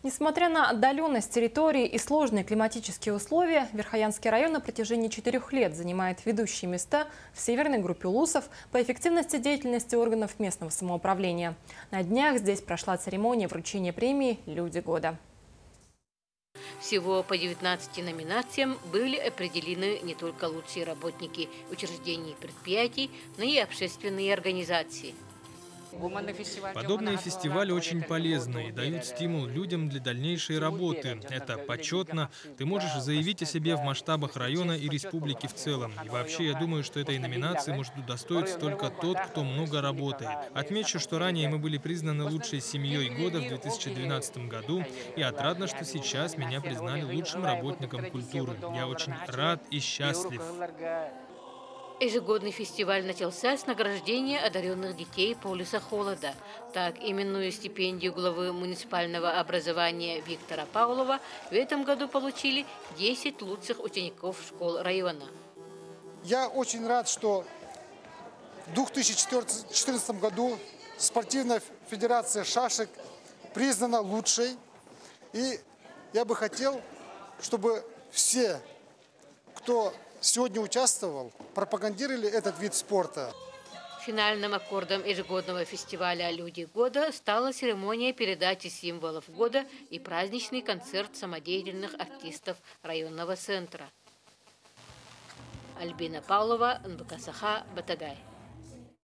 Несмотря на отдаленность территории и сложные климатические условия, Верхоянский район на протяжении 4 лет занимает ведущие места в северной группе улусов по эффективности деятельности органов местного самоуправления. На днях здесь прошла церемония вручения премии «Люди года». Всего по 19 номинациям были определены не только лучшие работники учреждений и предприятий, но и общественные организации. Подобные фестивали очень полезны и дают стимул людям для дальнейшей работы. Это почетно. Ты можешь заявить о себе в масштабах района и республики в целом. И вообще, я думаю, что этой номинации может удостоиться только тот, кто много работает. Отмечу, что ранее мы были признаны лучшей семьей года в 2012 году, и отрадно, что сейчас меня признали лучшим работником культуры. Я очень рад и счастлив. Ежегодный фестиваль начался с награждения одаренных детей полюса холода. Так, именную стипендию главы муниципального образования Виктора Павлова в этом году получили 10 лучших учеников школ района. Я очень рад, что в 2014 году спортивная федерация шашек признана лучшей. И я бы хотел, чтобы все, кто сегодня участвовал, пропагандировали этот вид спорта. Финальным аккордом ежегодного фестиваля «Люди года» стала церемония передачи символов года и праздничный концерт самодеятельных артистов районного центра. Альбина Павлова, НБК Саха, Батагай.